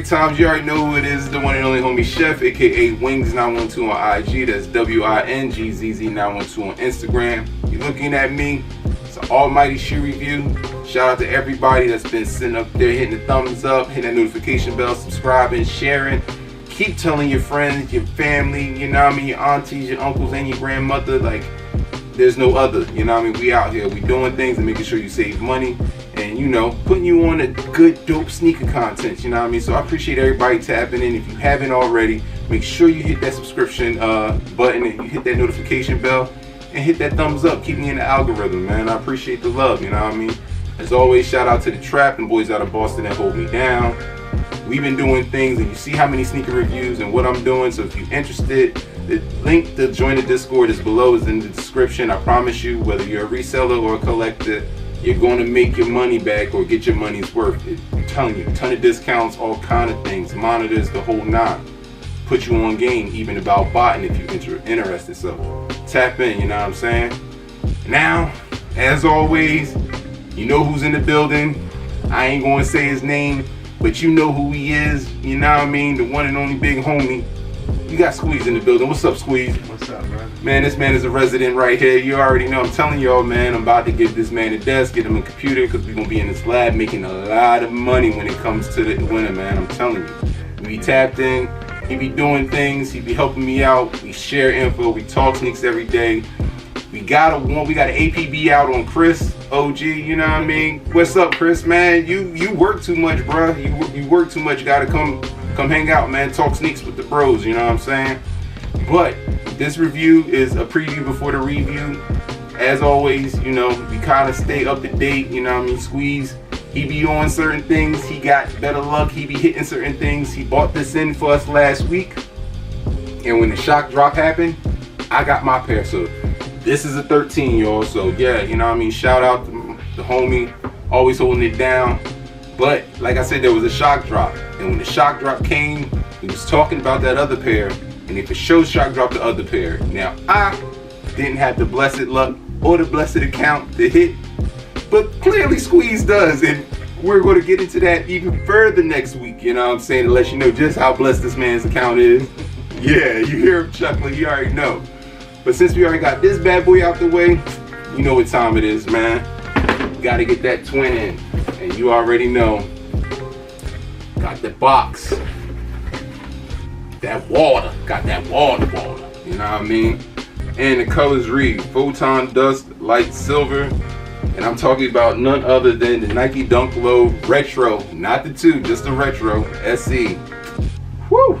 times, you already know who it is, the one and only homie Chef, aka Wings912 on IG. That's WINGZZ912 on Instagram. You're looking at me. It's an almighty shoe review. Shout out to everybody that's been sitting up there hitting the thumbs up, hitting that notification bell, subscribing, sharing. Keep telling your friends, your family, you know what I mean, your aunties, your uncles, and your grandmother, like, there's no other, you know what I mean? We out here, we doing things and making sure you save money and, you know, putting you on a good, dope sneaker content, you know what I mean? So I appreciate everybody tapping in. If you haven't already, make sure you hit that subscription button and you hit that notification bell and hit that thumbs up. Keep me in the algorithm, man. I appreciate the love, you know what I mean? As always, shout out to the Trap and boys out of Boston that hold me down. We've been doing things and you see how many sneaker reviews and what I'm doing. So if you're interested, the link to join the Discord is below, is in the description. I promise you, whether you're a reseller or a collector, you're going to make your money back or get your money's worth. I'm telling you, a ton of discounts, all kind of things, monitors, the whole nine. Put you on game, even about botting if you're interested. So tap in, you know what I'm saying? Now, as always, you know who's in the building. I ain't going to say his name, but you know who he is. You know what I mean? The one and only big homie. You got Squeeze in the building. What's up, Squeeze? What's up, man? Man, this man is a resident right here. You already know. I'm telling y'all, man, I'm about to give this man a desk, get him a computer, because we're going to be in this lab making a lot of money when it comes to the winter, man. I'm telling you. We be tapped in. He be doing things. He be helping me out. We share info. We talk sneaks every day. We got an APB out on Chris, OG, you know what I mean? What's up, Chris, man? You work too much, bro. You work too much. You got to come hang out, man. Talk sneaks with the bros, you know what I'm saying? But this review is a preview before the review. As always, you know, we kind of stay up to date, you know what I mean? Squeeze, he be on certain things. He got better luck. He be hitting certain things. He bought this in for us last week. And when the shock drop happened, I got my pair. So this is a 13, y'all. So yeah, you know what I mean? Shout out to the homie, always holding it down. But like I said, there was a shock drop. And when the shock drop came, we was talking about that other pair. And if it shows shock drop the other pair. Now, I didn't have the blessed luck or the blessed account to hit. But clearly Squeeze does. And we're going to get into that even further next week. You know what I'm saying? To let you know just how blessed this man's account is. Yeah, you hear him chuckling. You already know. But since we already got this bad boy out the way, you know what time it is, man. We got to get that twin in. And you already know. Got the box. That water. Got that water. You know what I mean? And the colors read Photon Dust Light Silver. And I'm talking about none other than the Nike Dunk Low Retro. Not the 2, just the Retro SE. Woo!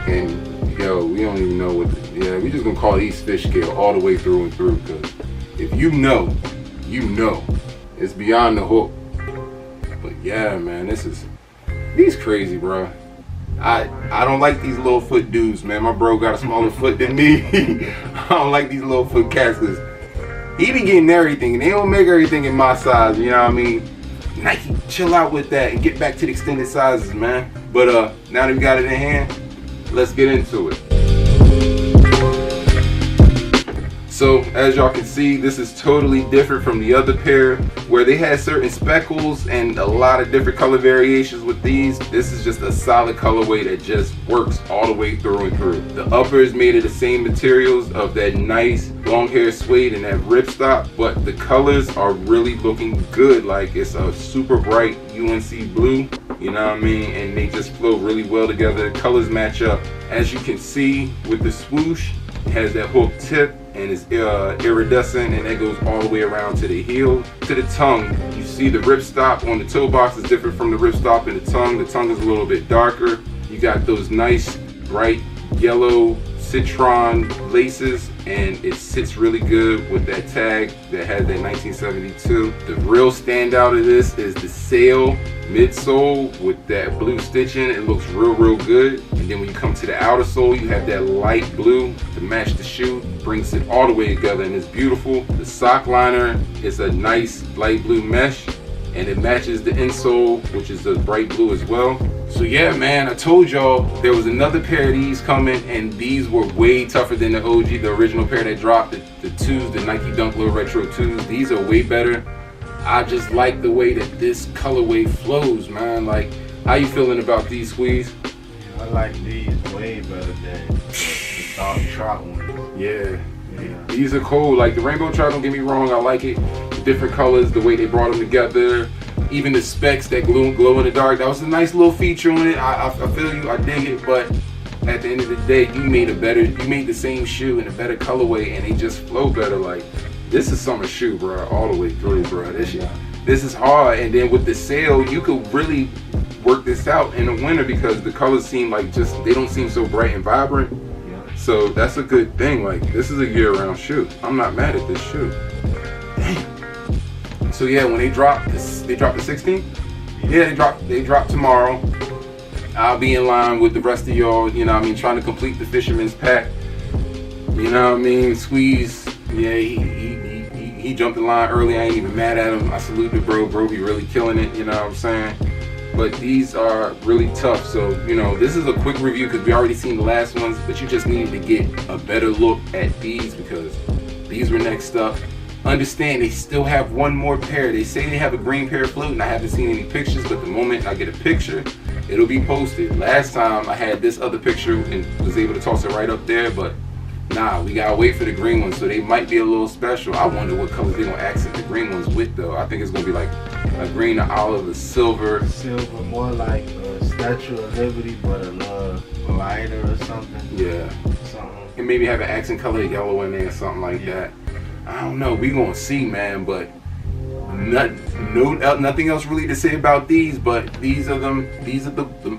And yo, we don't even know what, we just gonna call these fish scale all the way through and through. Because if you know, it's beyond the hook. But yeah, man, these crazy, bro. I don't like these little foot dudes, man. My bro got a smaller foot than me. I don't like these little foot cats because he be getting everything and they don't make everything in my size, you know what I mean? Nike, chill out with that and get back to the extended sizes, man. But now that we got it in hand, let's get into it. So as y'all can see, this is totally different from the other pair where they had certain speckles and a lot of different color variations with these. This is just a solid colorway that just works all the way through and through. The upper is made of the same materials of that nice long hair suede and that ripstop, but the colors are really looking good. Like it's a super bright UNC blue, you know what I mean? And they just flow really well together. The colors match up. As you can see with the swoosh, it has that hook tip and it's iridescent, and that goes all the way around to the heel. To the tongue, you see the ripstop on the toe box is different from the ripstop in the tongue. The tongue is a little bit darker. You got those nice bright yellow citron laces, and it sits really good with that tag that has that 1972. The real standout of this is the sail midsole with that blue stitching. It looks real good. And then when you come to the outer sole, you have that light blue to match the shoe. Brings it all the way together and it's beautiful. The sock liner is a nice light blue mesh and it matches the insole, which is the bright blue as well. So yeah, man, I told y'all there was another pair of these coming, and these were way tougher than the OG, the original pair that dropped, the 2s, the Nike Dunk Low Retro 2s. These are way better. I just like the way that this colorway flows, man. Like How you feeling about these, Squeeze? I like these way better than the dark trout ones. Yeah. These are cool. Like the rainbow trout, don't get me wrong, I like it. The different colors, the way they brought them together, even the specks that glow in the dark. That was a nice little feature on it. I feel you, I dig it, but at the end of the day, you made the same shoe in a better colorway, and they just flow better. Like this is summer shoe, bro, all the way through, bro. This is hard, and then with the sale, you could really work this out in the winter because the colors seem like they don't seem so bright and vibrant. So that's a good thing. Like this is a year-round shoe. I'm not mad at this shoe. Damn. So yeah, when they drop the 16th. Yeah, they drop tomorrow. I'll be in line with the rest of y'all. You know what I mean, trying to complete the Fisherman's pack. You know what I mean, Squeeze. Yeah, he jumped in line early. I ain't even mad at him. I salute the bro. Bro be really killing it. You know what I'm saying? But these are really tough. So, you know, this is a quick review because we already seen the last ones, but you just needed to get a better look at these because these were next up. Understand they still have one more pair. They say they have a green pair floating. I haven't seen any pictures, but the moment I get a picture, it'll be posted. Last time I had this other picture and was able to toss it right up there, but nah, we gotta wait for the green ones, so they might be a little special. I wonder what colors they're gonna accent the green ones with though. I think it's gonna be like a green, a olive, a silver. Silver, more like a Statue of Liberty, but a little lighter or something. Yeah. And maybe have an accent color yellow in there or something like that. I don't know, we gonna see, man, but nothing else really to say about these, but these are the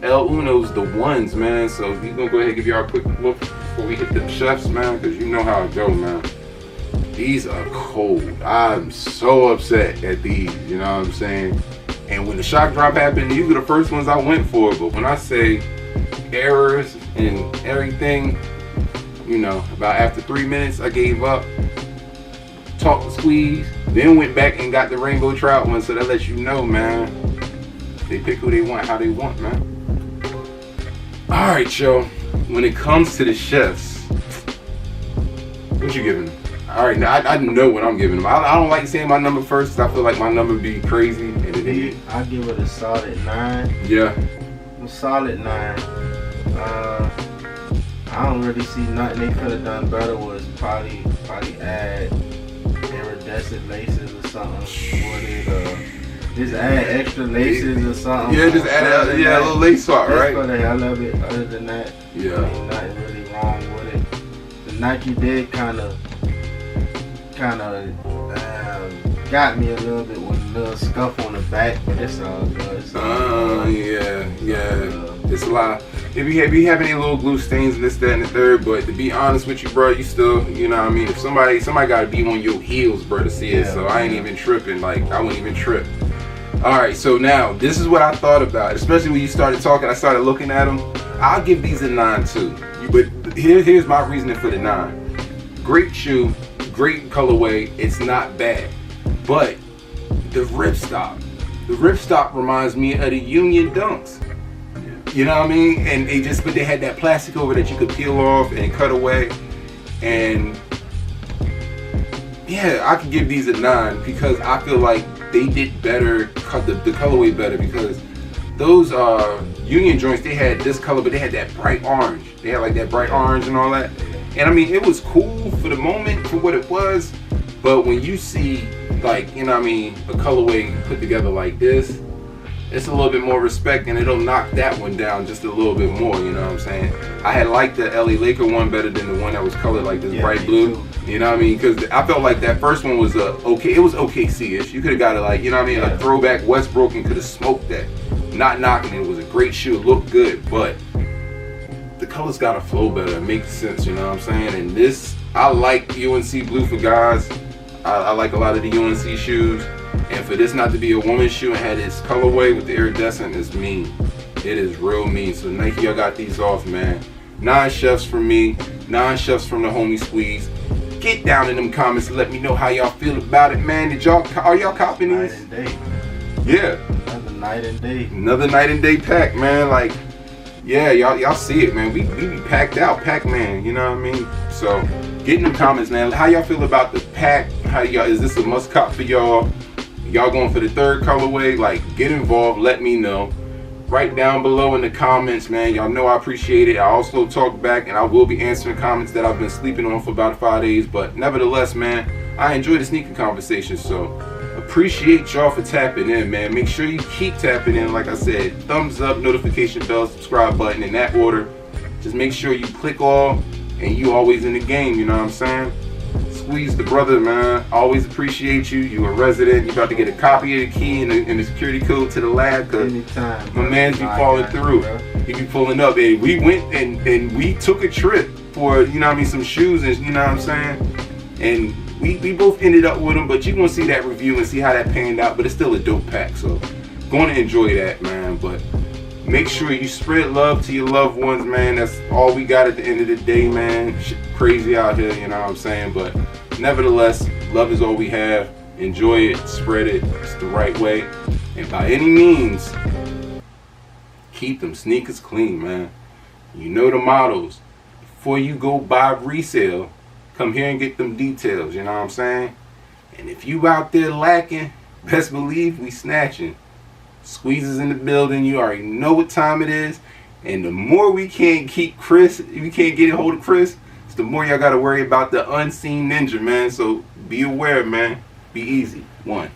El Unos, the ones, man. So we gonna go ahead and give y'all a quick look before we hit the chefs, man, because you know how it go, man. These are cold. I'm so upset at these, you know what I'm saying? And when the shock drop happened, these were the first ones I went for, but when I say errors and everything, you know, about after 3 minutes, I gave up, talked to Squeeze, then went back and got the rainbow trout one, so that lets you know, man, they pick who they want, how they want, man. All right, yo, when it comes to the chefs, what you giving them? All right, now I know what I'm giving them. I don't like saying my number first because I feel like my number would be crazy. And I give it a solid 9. Yeah. A solid 9. I don't really see nothing they could have done better. Was probably add iridescent laces or something. Just add extra laces or something. Yeah, just add a little lace swap, right? For the hell of it. Other than that, yeah, I mean, nothing really wrong with it. The Nike did kind of got me a little bit with a little scuff on the back, but it's all good. It's a lot. If you have any little glue stains and this, that, and the third, but to be honest with you, bro, you still, you know what I mean? If somebody got to be on your heels, bro, to see it, so I ain't even tripping. Like, I wouldn't even trip. All right, so now, this is what I thought about, especially when you started talking, I started looking at them. I'll give these a 9 too, but here's my reasoning for the 9. Great shoe, great colorway, it's not bad, but the ripstop reminds me of the Union Dunks. You know what I mean? And they had that plastic over that you could peel off and cut away. And yeah, I could give these a 9 because I feel like they did better, cut the colorway better, because those Union joints, they had this color, but they had that bright orange. They had like that bright orange and all that. And I mean, it was cool for the moment, for what it was. But when you see, like, you know what I mean, a colorway put together like this, it's a little bit more respect, and it'll knock that one down just a little bit more, you know what I'm saying? I had liked the LA Laker one better than the one that was colored like this bright blue. You know what I mean? Because I felt like that first one was okay. It was OKC-ish. You could have got it like, you know what I mean, a throwback Westbrook, and could have smoked that. Not knocking it. It was a great shoe. It looked good, but the colors gotta flow better. It makes sense, you know what I'm saying? And this, I like UNC blue for guys. I like a lot of the UNC shoes. And for this not to be a woman's shoe and had its colorway with the iridescent is mean. It is real mean. So Nike, y'all got these off, man. 9 chefs from me, 9 chefs from the homie Squeeze. Get down in them comments and let me know how y'all feel about it, man. Are y'all copying these? Night and day. Yeah. Another night and day. Another night and day pack, man. Like, yeah, y'all see it, man. We be packed out, Pac-Man, you know what I mean? So get in the comments, man. How y'all feel about the pack? Is this a must cop for y'all? Y'all going for the third colorway? Like, get involved, let me know. right down below in the comments, man. Y'all know I appreciate it. I also talk back, and I will be answering comments that I've been sleeping on for about 5 days. But nevertheless, man, I enjoy the sneaker conversation. So appreciate y'all for tapping in, man. Make sure you keep tapping in. Like I said, thumbs up, notification bell, subscribe button in that order. Just make sure you click all, and you always in the game. You know what I'm saying? Squeeze the brother, man. Always appreciate you. You a resident. You about to get a copy of the key and the security code to the lab, cause my man's be falling through. He be pulling up. And we went and we took a trip for, you know what I mean, some shoes, and you know what I'm saying. And we both ended up with them, but you gonna see that review and see how that panned out. But it's still a dope pack, so gonna enjoy that, man. But make sure you spread love to your loved ones, man. That's all we got at the end of the day, man. Shit crazy out here, you know what I'm saying? But nevertheless, love is all we have. Enjoy it, spread it. It's the right way. And by any means, keep them sneakers clean, man. You know the mottos. Before you go buy resale, come here and get them details, you know what I'm saying? And if you out there lacking, best believe we snatching. Squeezes in the building. You already know what time it is. And the more we can't get a hold of Chris, it's the more y'all got to worry about the unseen ninja, man. So be aware, man. Be easy. 1.